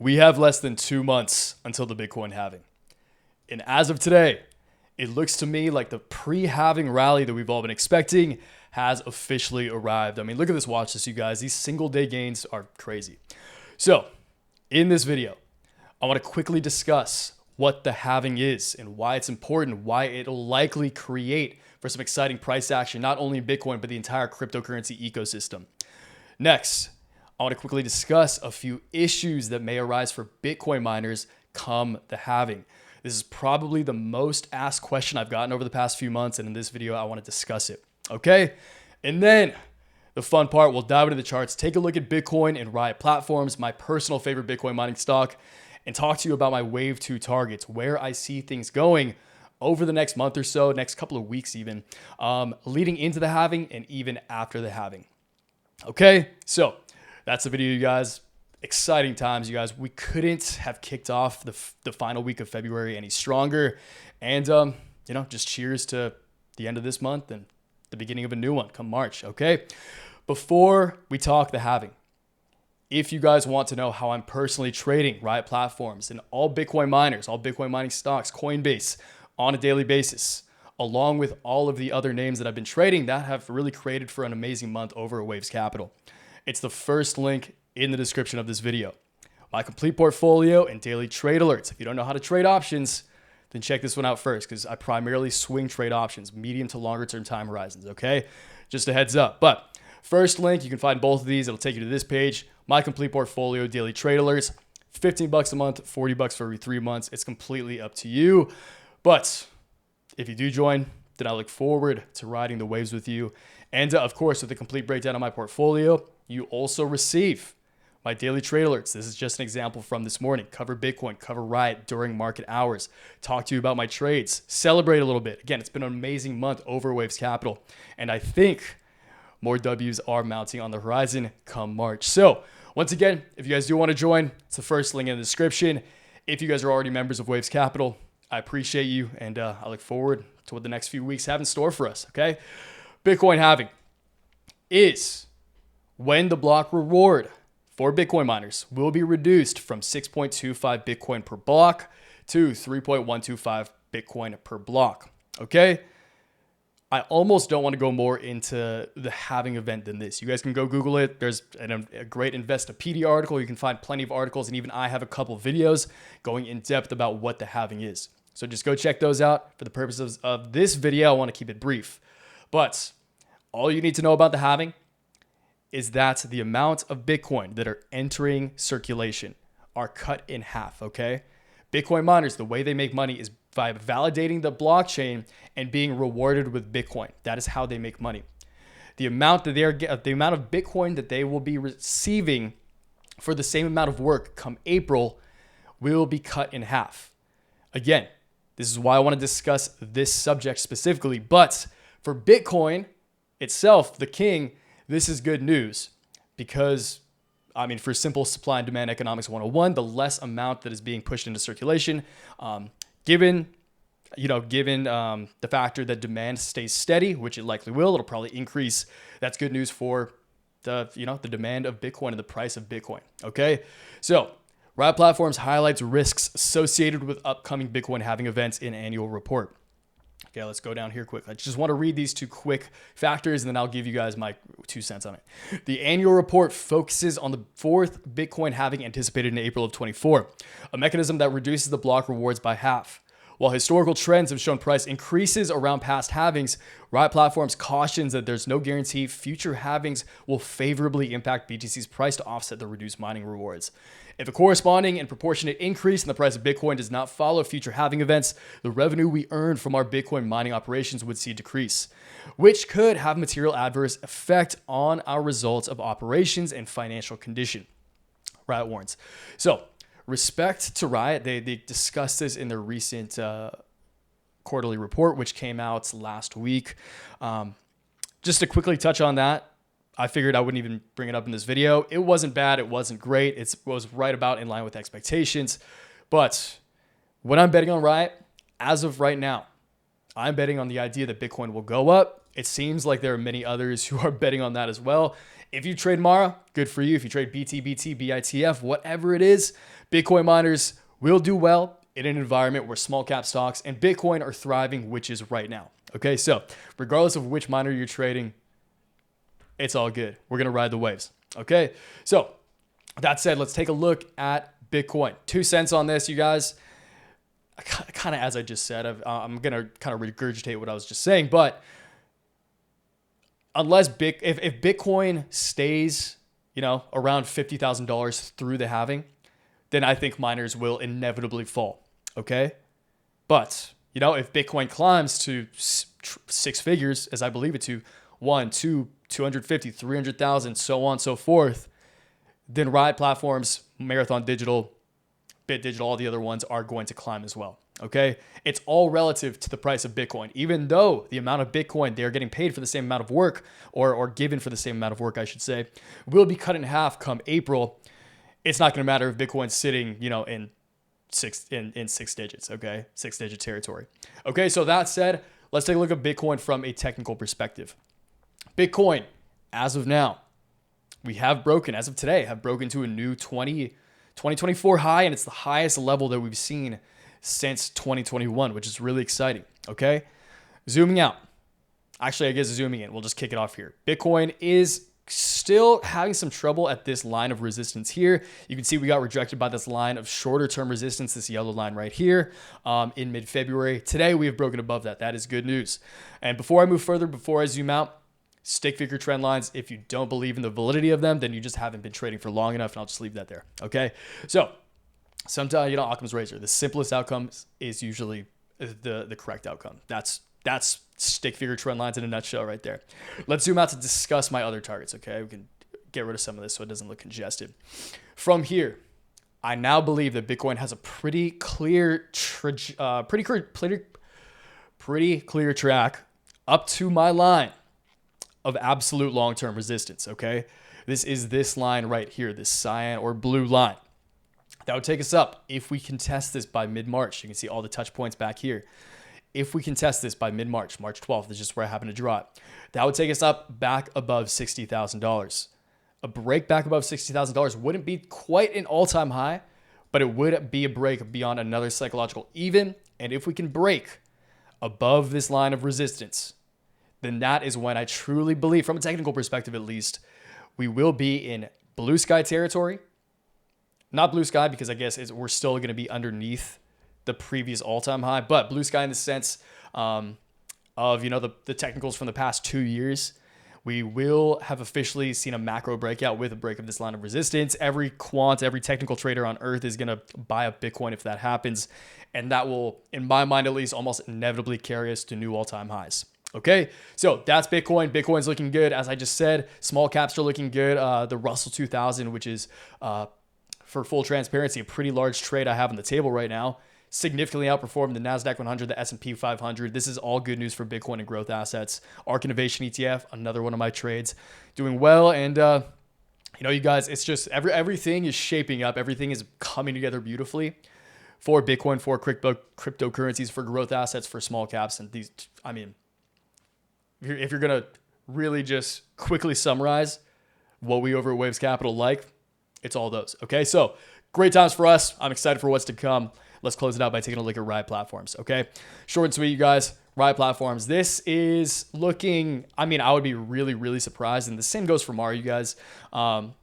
We have less than 2 months until the Bitcoin halving. And as of today, it looks to me like the pre-halving rally that we've all been expecting has officially arrived. I mean, look at this watch list, you guys. These single day gains are crazy. So in this video, I want to quickly discuss what the halving is and why it's important, why it'll likely create for some exciting price action, not only in Bitcoin, but the entire cryptocurrency ecosystem. Next, I want to quickly discuss a few issues that may arise for Bitcoin miners come the halving. This is probably the most asked question I've gotten over the past few months, and in this video, I want to discuss it, okay? And then the fun part, we'll dive into the charts, take a look at Bitcoin and Riot Platforms, my personal favorite Bitcoin mining stock, and talk to you about my WAVE-2 targets, where I see things going over the next month or so, next couple of weeks even, leading into the halving and even after the halving. Okay, so that's the video, you guys. Exciting times, you guys. We couldn't have kicked off the final week of February any stronger. And, just cheers to the end of this month and the beginning of a new one come March, okay? Before we talk the halving, if you guys want to know how I'm personally trading Riot Platforms and all Bitcoin miners, all Bitcoin mining stocks, Coinbase on a daily basis, along with all of the other names that I've been trading that have really created for an amazing month over at Waves Capital, it's the first link in the description of this video. My complete portfolio and daily trade alerts. If you don't know how to trade options, then check this one out first, because I primarily swing trade options, medium to longer term time horizons, okay? Just a heads up. But first link, you can find both of these. It'll take you to this page. My complete portfolio, daily trade alerts, $15 a month, $40 for every 3 months. It's completely up to you. But if you do join, then I look forward to riding the waves with you. And of course, with a complete breakdown of my portfolio, you also receive my daily trade alerts. This is just an example from this morning. Cover Bitcoin, cover Riot during market hours. Talk to you about my trades. Celebrate a little bit. Again, it's been an amazing month over Waves Capital. And I think more W's are mounting on the horizon come March. So once again, if you guys do want to join, it's the first link in the description. If you guys are already members of Waves Capital, I appreciate you. And I look forward to what the next few weeks have in store for us, okay? Bitcoin halving is when the block reward for Bitcoin miners will be reduced from 6.25 Bitcoin per block to 3.125 Bitcoin per block, okay? I almost don't want to go more into the halving event than this. You guys can go Google it. There's a great Investopedia article. You can find plenty of articles, and even I have a couple of videos going in depth about what the halving is. So just go check those out. For the purposes of this video, I want to keep it brief. But all you need to know about the halving is that the amount of Bitcoin that are entering circulation are cut in half, okay? Bitcoin miners, the way they make money is by validating the blockchain and being rewarded with Bitcoin. That is how they make money. The amount of Bitcoin that they will be receiving for the same amount of work come April will be cut in half. Again, this is why I want to discuss this subject specifically, but for Bitcoin itself, the king, this is good news because, for simple supply and demand economics 101, the less amount that is being pushed into circulation, given the factor that demand stays steady, which it likely will, it'll probably increase. That's good news for the demand of Bitcoin and the price of Bitcoin. Okay, so Riot Platforms highlights risks associated with upcoming Bitcoin halving events in annual report. Okay, let's go down here quick. I just want to read these two quick factors, and then I'll give you guys my 2 cents on it. The annual report focuses on the fourth Bitcoin halving anticipated in April of 24, a mechanism that reduces the block rewards by half. While historical trends have shown price increases around past halvings, Riot Platforms cautions that there's no guarantee future halvings will favorably impact BTC's price to offset the reduced mining rewards. If a corresponding and proportionate increase in the price of Bitcoin does not follow future halving events, the revenue we earn from our Bitcoin mining operations would see a decrease, which could have material adverse effect on our results of operations and financial condition, Riot warns. So, respect to Riot, they discussed this in their recent quarterly report, which came out last week. Just to quickly touch on that, I figured I wouldn't even bring it up in this video. It wasn't bad. It wasn't great. It was right about in line with expectations. But when I'm betting on Riot, as of right now, I'm betting on the idea that Bitcoin will go up It seems like there are many others who are betting on that as well. If you trade Mara, good for you. If you trade BTBT, BITF, whatever it is, Bitcoin miners will do well in an environment where small cap stocks and Bitcoin are thriving, which is right now. Okay, so regardless of which miner you're trading, it's all good. We're going to ride the waves. Okay, so that said, let's take a look at Bitcoin. 2 cents on this, you guys. Kind of as I just said, I'm going to kind of regurgitate what I was just saying, but unless if Bitcoin stays, around $50,000 through the halving, then I think miners will inevitably fall. Okay, but if Bitcoin climbs to 6 figures, as I believe it to, 1, 2, 250, 300,000, so on and so forth, then Riot Platforms, Marathon Digital, Bit Digital, all the other ones are going to climb as well. Okay, it's all relative to the price of Bitcoin. Even though the amount of Bitcoin they're getting paid for the same amount of work, or given for the same amount of work, I should say, will be cut in half come April. It's not going to matter if Bitcoin's sitting, in six digits. Okay, 6-digit territory. Okay, so that said, let's take a look at Bitcoin from a technical perspective. Bitcoin, as of now, as of today, have broken to a new 2024 high, and it's the highest level that we've seen since 2021, which is really exciting. Okay, zooming out. Actually, I guess zooming in. We'll just kick it off here. Bitcoin is still having some trouble at this line of resistance here. You can see we got rejected by this line of shorter term resistance, this yellow line right here, in mid-February. Today, we have broken above that. That is good news. And before I move further, before I zoom out, stick figure trend lines. If you don't believe in the validity of them, then you just haven't been trading for long enough, and I'll just leave that there. Okay, so sometimes, Occam's razor, the simplest outcome is usually the correct outcome. That's stick figure trend lines in a nutshell right there. Let's zoom out to discuss my other targets, okay? We can get rid of some of this so it doesn't look congested. From here, I now believe that Bitcoin has a pretty clear track up to my line of absolute long-term resistance, okay? This is this line right here, this cyan or blue line. That would take us up if we can test this by mid-March. You can see all the touch points back here. If we can test this by mid-March, March 12th, this is just where I happen to draw it. That would take us up back above $60,000. A break back above $60,000 wouldn't be quite an all-time high, but it would be a break beyond another psychological even. And if we can break above this line of resistance, then that is when I truly believe, from a technical perspective at least, we will be in blue sky territory. Not blue sky because I guess we're still going to be underneath the previous all-time high, but blue sky in the sense of, the technicals from the past 2 years. We will have officially seen a macro breakout with a break of this line of resistance. Every quant, every technical trader on earth is going to buy up Bitcoin if that happens. And that will, in my mind at least, almost inevitably carry us to new all-time highs. Okay, so that's Bitcoin. Bitcoin's looking good. As I just said, small caps are looking good. The Russell 2000, which is, for full transparency, a pretty large trade I have on the table right now, significantly outperformed the NASDAQ 100, the S&P 500. This is all good news for Bitcoin and growth assets. Ark Innovation ETF, another one of my trades, doing well. And, you guys, it's just everything is shaping up. Everything is coming together beautifully for Bitcoin, for cryptocurrencies, for growth assets, for small caps. And these, if you're going to really just quickly summarize what we over at Waves Capital like, it's all those. Okay, so great times for us. I'm excited for what's to come. Let's close it out by taking a look at Riot Platforms. Okay, short and sweet, you guys. Riot Platforms. This is looking, I would be really, really surprised. And the same goes for Mara, you guys. Or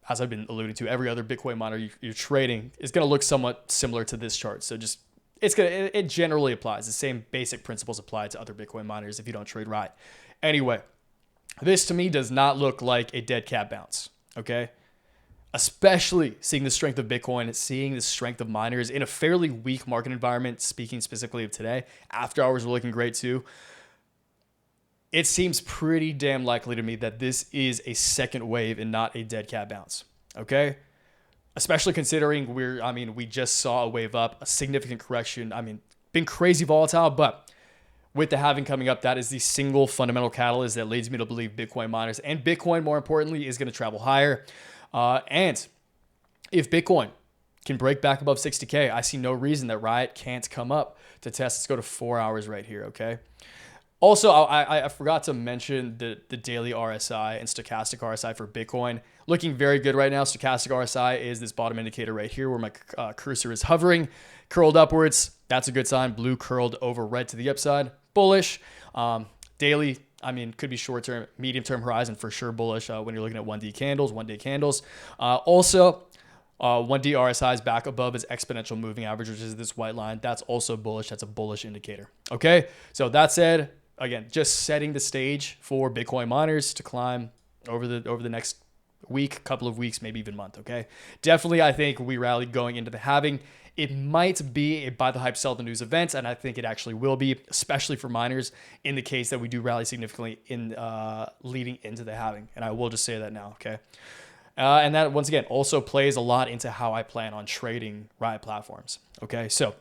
as I've been alluding to, every other Bitcoin miner you're trading is going to look somewhat similar to this chart. So just, it generally applies. The same basic principles apply to other Bitcoin miners if you don't trade Riot. Anyway, this to me does not look like a dead cat bounce. Okay, especially seeing the strength of Bitcoin, seeing the strength of miners in a fairly weak market environment, speaking specifically of today. After hours were looking great too. It seems pretty damn likely to me that this is a second wave and not a dead cat bounce. Okay? Especially considering we just saw a wave up, a significant correction. Been crazy volatile, but with the halving coming up, that is the single fundamental catalyst that leads me to believe Bitcoin miners and Bitcoin, more importantly, is going to travel higher. And if Bitcoin can break back above 60K, I see no reason that Riot can't come up to test. Let's go to 4 hours right here, okay? Also, I forgot to mention the daily RSI and stochastic RSI for Bitcoin. Looking very good right now. Stochastic RSI is this bottom indicator right here where my cursor is hovering, curled upwards. That's a good sign. Blue curled over red to the upside. Bullish. Daily, I mean, could be short-term, medium-term horizon for sure bullish when you're looking at 1D candles, 1-day candles. Also, 1D RSI is back above its exponential moving average, which is this white line. That's also bullish. That's a bullish indicator. Okay, so that said, again, just setting the stage for Bitcoin miners to climb over the next week, couple of weeks, maybe even month. Okay, definitely, I think we rallied going into the halving. It might be a buy the hype, sell the news event, and I think it actually will be, especially for miners, in the case that we do rally significantly in leading into the halving. And I will just say that now. Okay. And that, once again, also plays a lot into how I plan on trading Riot Platforms. Okay, so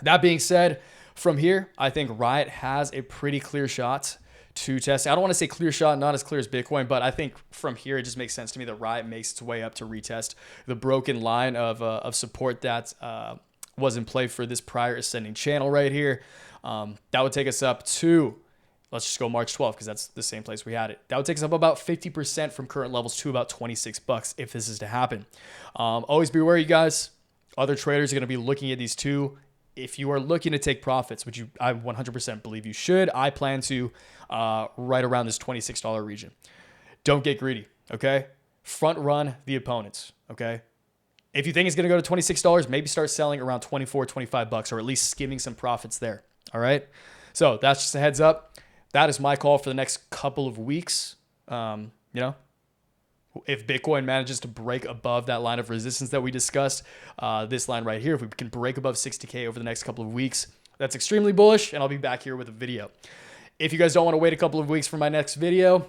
that being said, from here, I think Riot has a pretty clear shot to test. I don't want to say clear shot, not as clear as Bitcoin, but I think from here, it just makes sense to me that Riot makes its way up to retest the broken line of support that was in play for this prior ascending channel right here. That would take us up to, let's just go March 12th because that's the same place we had it. That would take us up about 50% from current levels to about $26 if this is to happen. Always be aware, you guys. Other traders are going to be looking at these too. If you are looking to take profits, which I 100% believe you should, I plan to right around this $26 region. Don't get greedy, okay? Front run the opponents, okay? If you think it's going to go to $26, maybe start selling around $24, $25, or at least skimming some profits there, all right? So that's just a heads up. That is my call for the next couple of weeks. If Bitcoin manages to break above that line of resistance that we discussed, this line right here, if we can break above 60K over the next couple of weeks, that's extremely bullish, and I'll be back here with a video. If you guys don't want to wait a couple of weeks for my next video,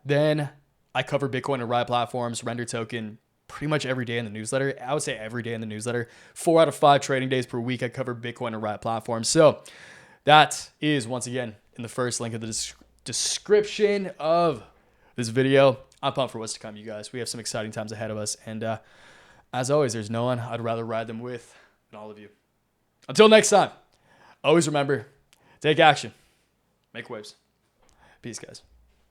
then I cover Bitcoin and Riot Platforms, render token, pretty much every day in the newsletter. I would say every day in the newsletter. 4 out of 5 trading days per week, I cover Bitcoin and Riot Platforms. So that is, once again, in the first link of the description of this video. I'm pumped for what's to come, you guys. We have some exciting times ahead of us. And as always, there's no one I'd rather ride them with than all of you. Until next time, always remember, take action, make waves. Peace, guys.